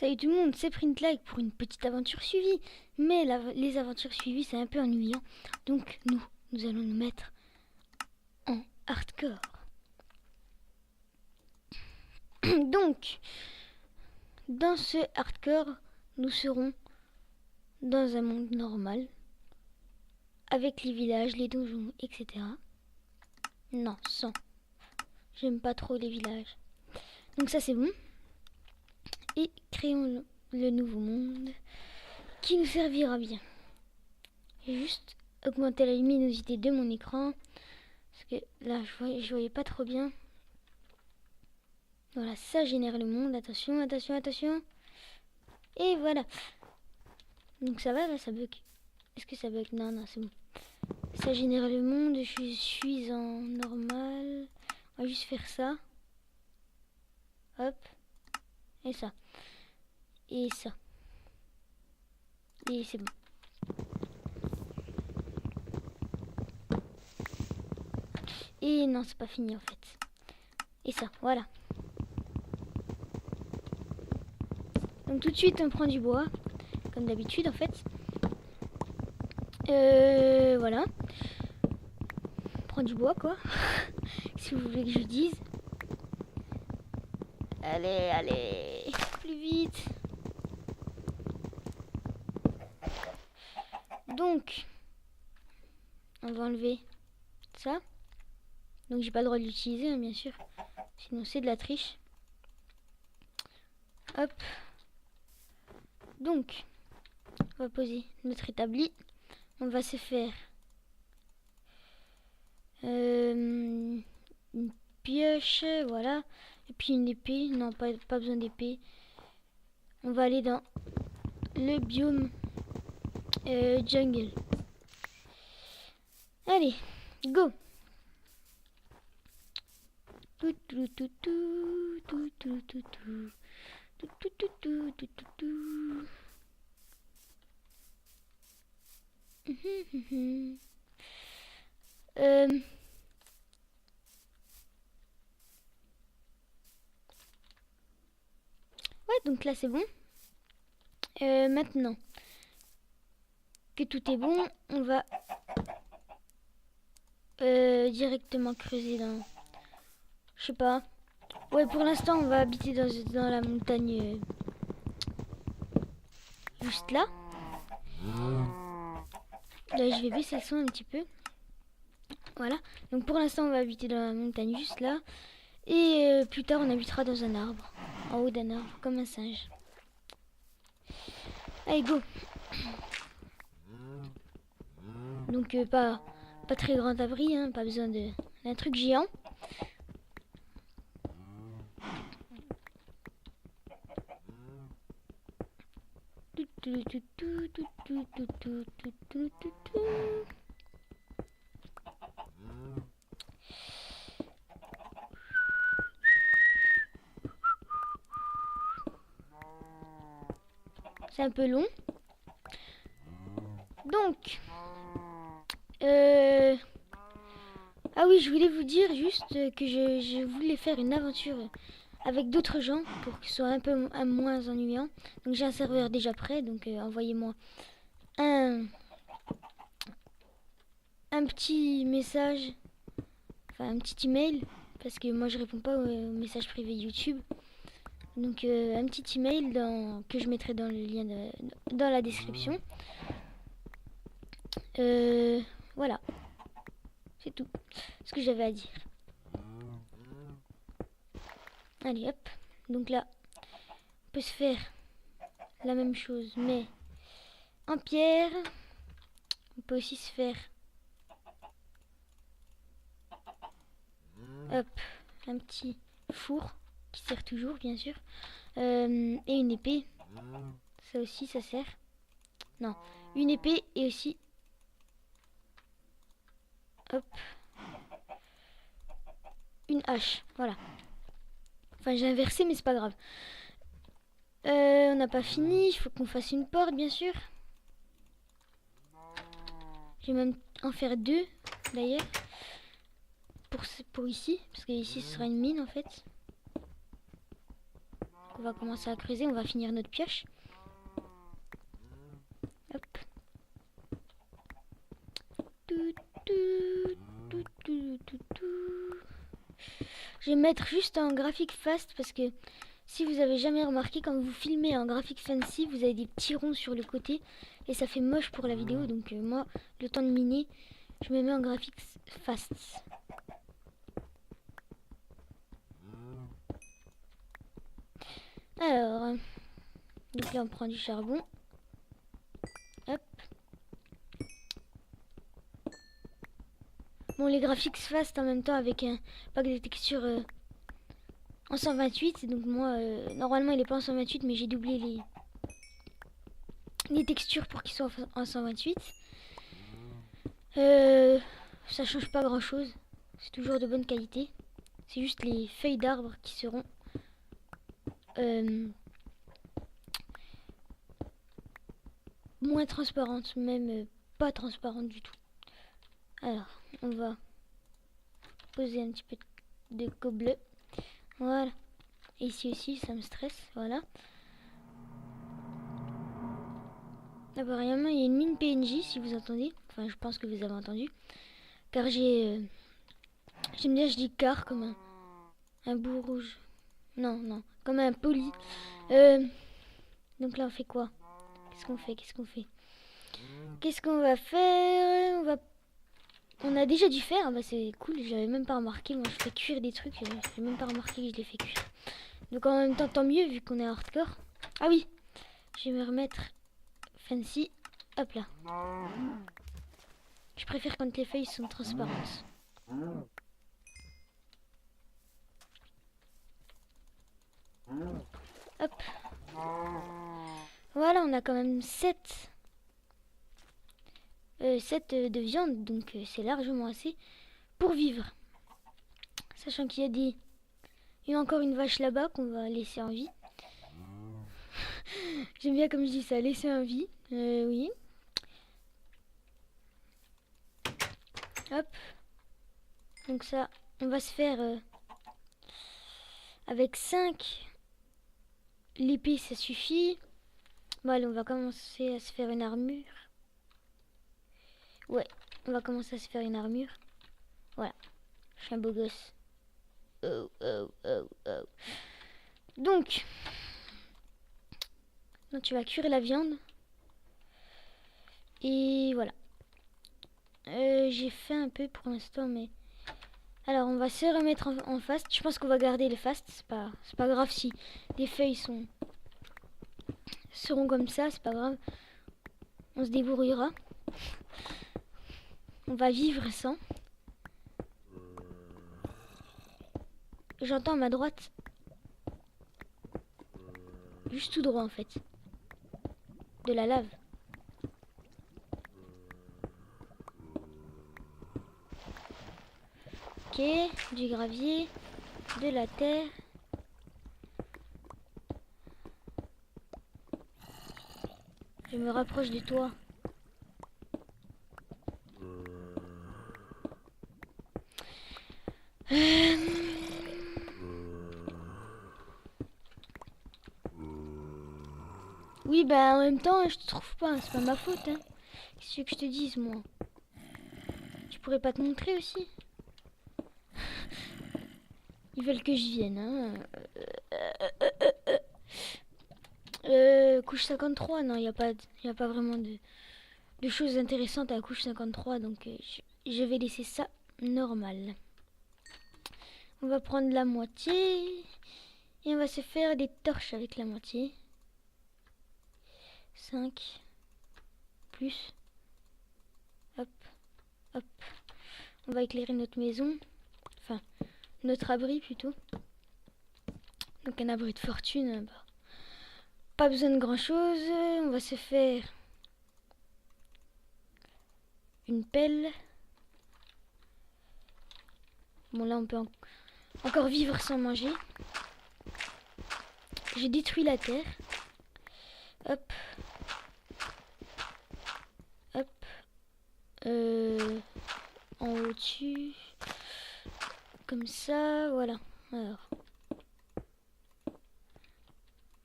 Salut tout le monde, c'est Printlike pour une petite aventure suivie. Mais les aventures suivies, c'est un peu ennuyant. Donc nous allons nous mettre en hardcore. Donc, dans ce hardcore, nous serons dans un monde normal. Avec les villages, les donjons, etc. Non, sans. J'aime pas trop les villages. Donc ça c'est bon. Et créons le nouveau monde qui nous servira bien. J'ai juste augmenté la luminosité de mon écran parce que là je voyais pas trop bien. Voilà, ça génère le monde. Attention, attention, attention. Et voilà. Donc ça va là, ça bug. Est-ce que ça bug? Non, non, c'est bon. Ça génère le monde. Je suis en normal. On va juste faire ça. Hop. Et ça. Et ça. Et c'est bon. Et non, c'est pas fini en fait. Et ça, voilà. Donc tout de suite on prend du bois. Comme d'habitude en fait. Voilà. On prend du bois quoi. Si vous voulez que je dise. Allez, allez. Plus vite. Donc. On va enlever ça. Donc j'ai pas le droit de l'utiliser hein, bien sûr. Sinon c'est de la triche. Hop. Donc. On va poser notre établi. On va se faire une pioche, voilà. Et puis une épée. Non, pas besoin d'épée. On va aller dans le biome jungle. Allez, go. Tout, tout, tout, tout, tout, tout, tout, tout. Tout, tout, tout, tout, tout, tout, tout. Ouais, donc là c'est bon. Maintenant que tout est bon, on va directement creuser dans... Je sais pas. Ouais, pour l'instant, on va habiter dans la montagne juste là. Là, je vais baisser le son un petit peu. Voilà. Donc pour l'instant, on va habiter dans la montagne juste là. Et plus tard, on habitera dans un arbre. En haut d'un arbre, comme un singe. Allez, go. Donc pas très grand abri, hein, pas besoin d'un truc géant. C'est un peu long. Donc, ah oui, je voulais vous dire juste que je voulais faire une aventure avec d'autres gens pour que ce soit un peu moins ennuyant. Donc j'ai un serveur déjà prêt, donc envoyez-moi un petit message, enfin un petit email, parce que moi je réponds pas aux messages privés YouTube. Donc un petit email que je mettrai dans le lien dans la description. Voilà, c'est tout ce que j'avais à dire. Allez hop, donc là on peut se faire la même chose mais en pierre. On peut aussi se faire hop un petit four qui sert toujours bien sûr, et une épée, ça aussi ça sert. Non, une épée et aussi hop une hache, voilà. Enfin j'ai inversé mais c'est pas grave. On n'a pas fini, il faut qu'on fasse une porte bien sûr. Je vais même en faire deux d'ailleurs pour ici, parce que ici ce sera une mine en fait. on va commencer à creuser, on va finir notre pioche. Hop. Je vais mettre juste un graphique fast parce que si vous avez jamais remarqué, quand vous filmez un graphique fancy, vous avez des petits ronds sur le côté et ça fait moche pour la vidéo. Donc moi, le temps de miner, je me mets en graphique fast. Alors, donc là on prend du charbon. Hop. Bon, les graphiques fast en même temps avec un pack de textures en 128. Donc moi, normalement il est pas en 128, mais j'ai doublé les textures pour qu'ils soient en 128. Ça change pas grand chose. C'est toujours de bonne qualité. C'est juste les feuilles d'arbres qui seront moins transparentes, même pas transparentes du tout. Alors, on va poser un petit peu de cobble. Voilà. Et ici aussi, ça me stresse. Voilà. Apparemment, il y a une mine PNJ, si vous entendez. Enfin, je pense que vous avez entendu. Car j'aime bien, je dis car comme un bout rouge. Non, non, comme un poli. Donc là, on fait quoi? Qu'est-ce qu'on fait? Qu'est-ce qu'on va faire? On a déjà du fer. Bah, c'est cool, j'avais même pas remarqué. Moi, je fais cuire des trucs. J'ai même pas remarqué que je les fais cuire. Donc en même temps, tant mieux, vu qu'on est hardcore. Ah oui, je vais me remettre fancy. Hop là. Je préfère quand les feuilles sont transparentes. Hop. Voilà, on a quand même 7 de viande, donc c'est largement assez pour vivre. Sachant qu'il y a encore une vache là-bas qu'on va laisser en vie. J'aime bien comme je dis ça, laisser en vie. Oui. Hop. Donc ça, on va se faire avec 5. L'épée, ça suffit. Bon, allez, on va commencer à se faire une armure. Ouais, on va commencer à se faire une armure. Voilà, je suis un beau gosse. Oh, oh, oh, oh. Donc, tu vas cuire la viande. Et voilà. J'ai fait un peu pour l'instant, mais... Alors, on va se remettre en fast. Je pense qu'on va garder les fast. C'est pas grave si les feuilles seront comme ça. C'est pas grave. On se débrouillera. On va vivre sans. J'entends à ma droite. Juste tout droit, en fait. De la lave. Ok, du gravier, de la terre. Je me rapproche de toi. Oui, bah en même temps, je te trouve pas, c'est pas ma faute. Hein. Qu'est-ce que je te dise, moi? Tu pourrais pas te montrer aussi? Ils veulent que je vienne, hein. Couche 53, non, il y a pas vraiment de choses intéressantes à la couche 53, donc je vais laisser ça normal. On va prendre la moitié et on va se faire des torches avec la moitié. 5 plus. Hop, hop. On va éclairer notre maison. Enfin, notre abri plutôt. Donc un abri de fortune. Bah, pas besoin de grand chose. On va se faire une pelle. Bon là on peut encore vivre sans manger. J'ai détruit la terre. Hop. Hop. En haut dessus. Comme ça, voilà. Alors.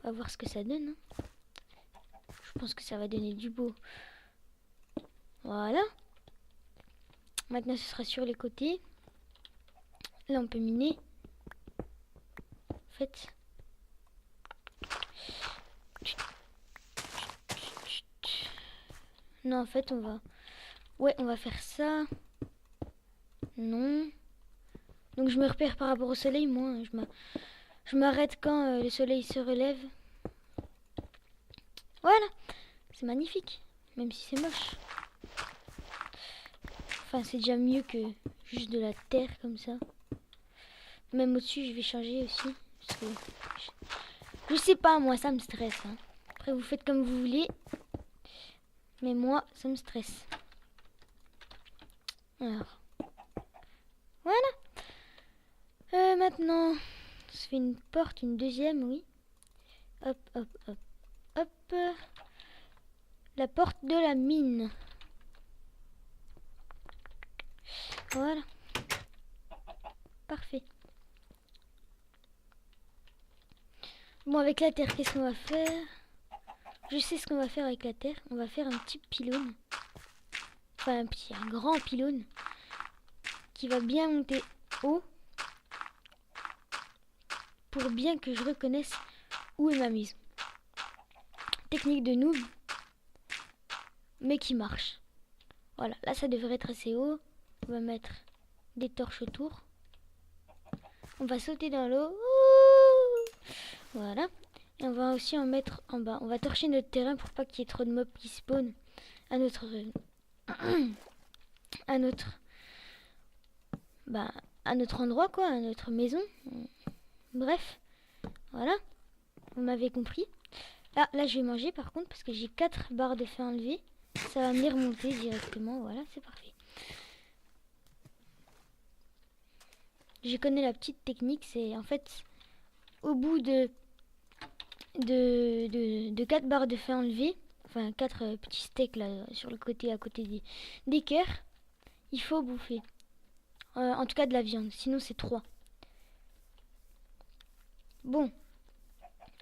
On va voir ce que ça donne. Hein. Je pense que ça va donner du beau. Voilà. Maintenant, ce sera sur les côtés. Là, on peut miner. En fait. Non, en fait, on va... Ouais, on va faire ça. Non. Donc, je me repère par rapport au soleil, moi. Je m'arrête quand le soleil se relève. Voilà. C'est magnifique. Même si c'est moche. Enfin, c'est déjà mieux que juste de la terre comme ça. Même au-dessus, je vais changer aussi. Parce que je sais pas, moi, ça me stresse. Hein. Après, vous faites comme vous voulez. Mais moi, ça me stresse. Alors. Voilà. Maintenant, on se fait une porte, une deuxième, oui. Hop, hop, hop, hop. La porte de la mine. Voilà. Parfait. Bon, avec la terre, qu'est-ce qu'on va faire? Je sais ce qu'on va faire avec la terre. On va faire un petit pylône. Enfin, un grand pylône. Qui va bien monter haut. Pour bien que je reconnaisse où est ma maison. Technique de noob. Mais qui marche. Voilà, là ça devrait être assez haut. On va mettre des torches autour. On va sauter dans l'eau. Voilà. Et on va aussi en mettre en bas. On va torcher notre terrain pour pas qu'il y ait trop de mobs qui spawnent à notre... à notre... Bah, à notre endroit quoi, à notre maison. Bref. Voilà. Vous m'avez compris. Là je vais manger par contre parce que j'ai 4 barres de faim enlevées. Ça va me les remonter directement. Voilà, c'est parfait. Je connais la petite technique. C'est en fait au bout de 4 barres de faim enlevées. Enfin 4 petits steaks là sur le côté à côté des cœurs. Il faut bouffer. En tout cas de la viande. Sinon c'est 3. Bon.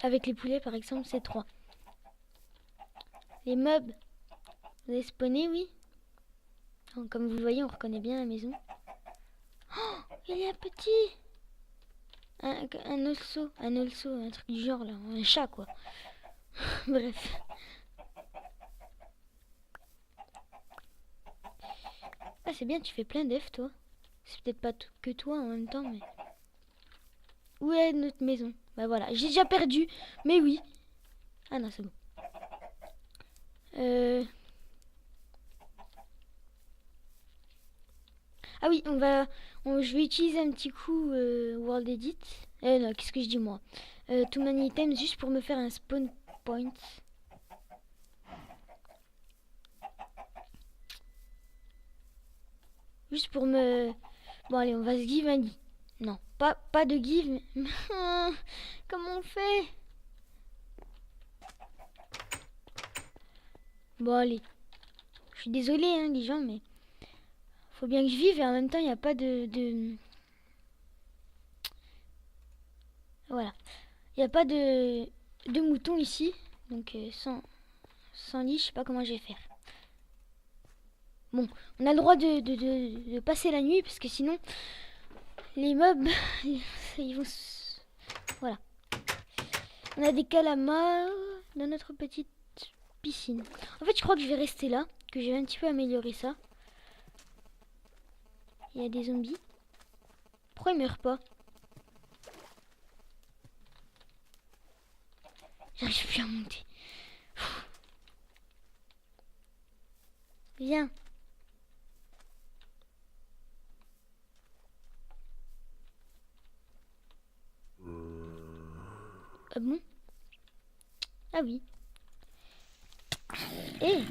Avec les poulets par exemple c'est 3. Les mobs. Vous avez spawné, oui. Comme vous le voyez, on reconnaît bien la maison. Oh, il y a un petit. Un osso, un truc du genre là, un chat quoi. Bref. Ah c'est bien, tu fais plein d'œufs toi. C'est peut-être pas que toi en même temps, mais... Où est notre maison? Bah voilà, j'ai déjà perdu, mais oui. Ah non, c'est bon. Ah oui, je vais utiliser un petit coup World Edit. Non, qu'est-ce que je dis moi? Too many items juste pour me faire un spawn point. Juste pour me... Bon allez, on va se give un... Non, pas de give. Comment on fait? Bon allez. Je suis désolée hein les gens, mais... Faut bien que je vive et en même temps il n'y a pas de... Voilà. Il n'y a pas de moutons ici. Donc sans lit, je sais pas comment je vais faire. Bon, on a le droit de passer la nuit parce que sinon les mobs ils vont... Voilà. On a des calamars dans notre petite piscine. En fait, je crois que je vais rester là, que je vais un petit peu améliorer ça. Il y a des zombies. Pourquoi ils meurent pas? J'arrive plus à monter. Viens. Ah bon? Ah oui. Eh.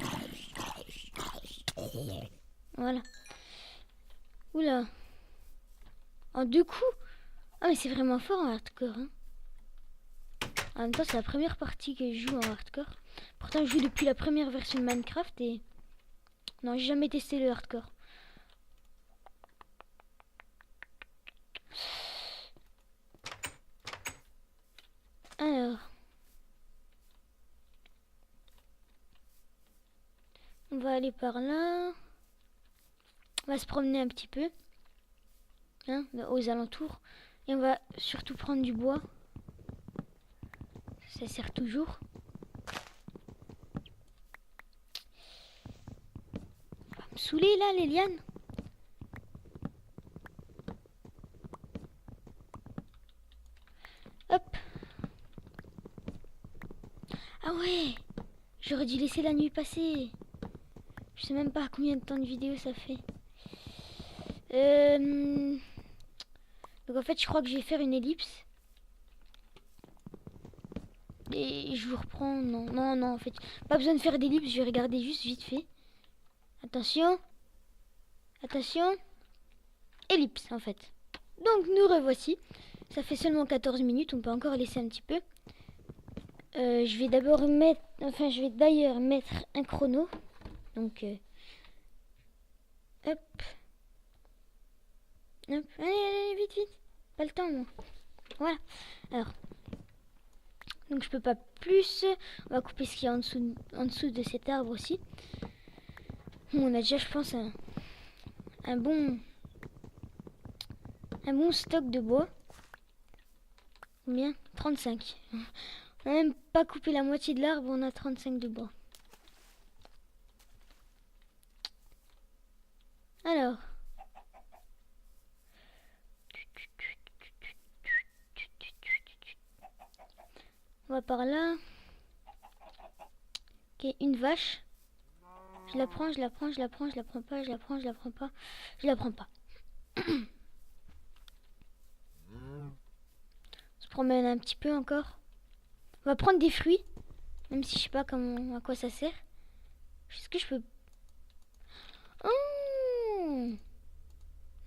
Voilà. Oula. En 2 coups. Ah mais c'est vraiment fort en hardcore. Hein. En même temps c'est la première partie que je joue en hardcore. Pourtant je joue depuis la première version de Minecraft et... Non, j'ai jamais testé le hardcore. Alors... On va aller par là. On va se promener un petit peu. Hein, aux alentours. Et on va surtout prendre du bois. Ça sert toujours. On va me saouler là, les lianes. Hop. Ah ouais. J'aurais dû laisser la nuit passer. Je sais même pas combien de temps de vidéo ça fait. Donc en fait je crois que je vais faire une ellipse. Et je vous reprends. Non, non, non, en fait. Pas besoin de faire d'ellipse, je vais regarder juste vite fait. Attention. Attention. Ellipse en fait. Donc nous revoici. Ça fait seulement 14 minutes, on peut encore laisser un petit peu. Je vais d'abord mettre... Enfin je vais d'ailleurs mettre un chrono. Donc... hop. Hop. Allez, allez, vite, vite. Pas le temps moi. Voilà. Alors... Donc je peux pas plus. On va couper ce qu'il y a en dessous de cet arbre aussi. On a déjà, je pense, un bon stock de bois. Combien? 35. On n'a même pas coupé la moitié de l'arbre, on a 35 de bois. Alors. On va par là. Ok, une vache. Je la prends, je la prends, je la prends, je la prends pas, je la prends, je la prends pas. Je la prends pas. On se promène un petit peu encore. On va prendre des fruits. Même si je sais pas comment, à quoi ça sert. Est-ce que je peux... Oh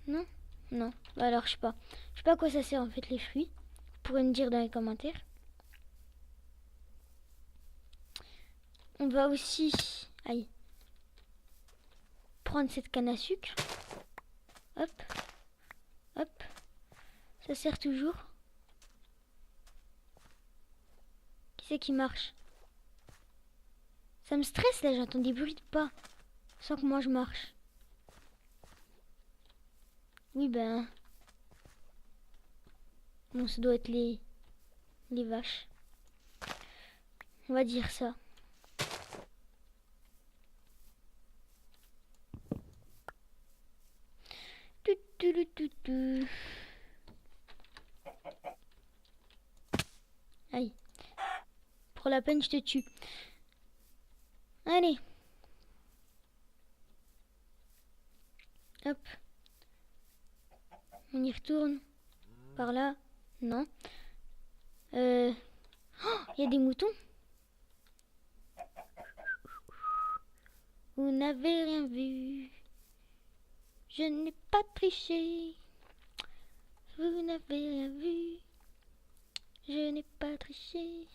non? Non. Bah alors je sais pas. Je sais pas à quoi ça sert en fait les fruits. Vous pourrez me dire dans les commentaires. On va aussi... Aïe. Prendre cette canne à sucre. Hop. Hop. Ça sert toujours. Qui c'est qui marche? Ça me stresse là, j'entends des bruits de pas. Sans que moi je marche. Oui ben... Bon, ça doit être les vaches. On va dire ça. Aïe. Pour la peine, je te tue. Allez. Hop. On y retourne. Par là. Non. Oh, il y a des moutons. Vous n'avez rien vu. Je n'ai pas triché. Vous n'avez rien vu. Je n'ai pas triché.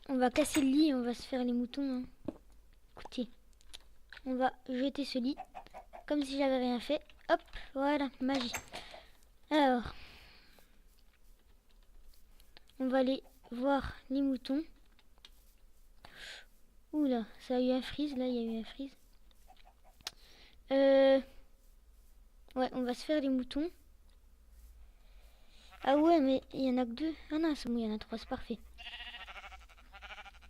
On va casser le lit, on va se faire les moutons. Hein. Écoutez, on va jeter ce lit comme si j'avais rien fait. Hop, voilà, magie. Alors, on va aller voir les moutons. Oula, ça a eu un freeze, là il y a eu un freeze. Ouais, on va se faire les moutons. Ah ouais, mais il y en a que 2. Ah non, c'est bon, il y en a 3, c'est parfait.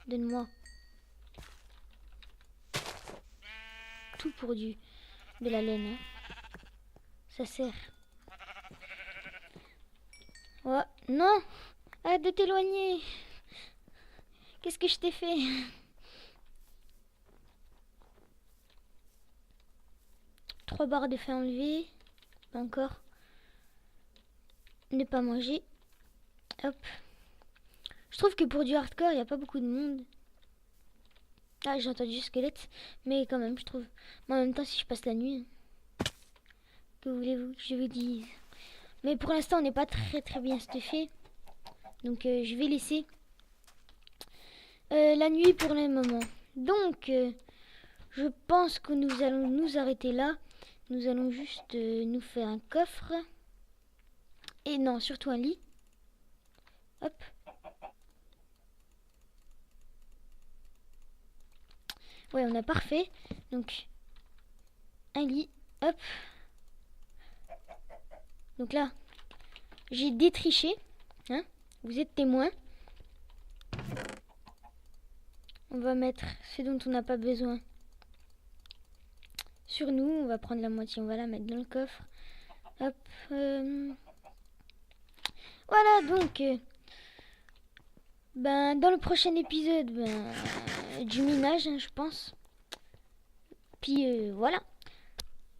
Donne-moi. Tout pour de la laine. Hein. Ça sert. Ouais, non. Arrête de t'éloigner. Qu'est-ce que je t'ai fait? Trois barres de faim enlevées. Pas encore. Ne pas manger. Hop. Je trouve que pour du hardcore, il n'y a pas beaucoup de monde. Ah, j'ai entendu du squelette. Mais quand même, je trouve. Mais en même temps, si je passe la nuit. Que voulez-vous que je vous dise? Mais pour l'instant, on n'est pas très bien stuffé. Donc, je vais laisser la nuit pour le moment. Donc, je pense que nous allons nous arrêter là. Nous allons juste nous faire un coffre. Et non, surtout un lit. Hop. Ouais, on a parfait. Donc, un lit. Hop. Donc là, j'ai détriché. Hein, vous êtes témoin. On va mettre ce dont on n'a pas besoin sur nous. On va prendre la moitié. On va la mettre dans le coffre. Hop. Voilà, donc... dans le prochain épisode du minage, hein, je pense. Puis voilà.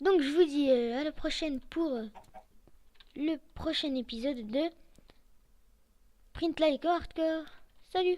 Donc je vous dis à la prochaine pour le prochain épisode de Print Like Hardcore. Salut!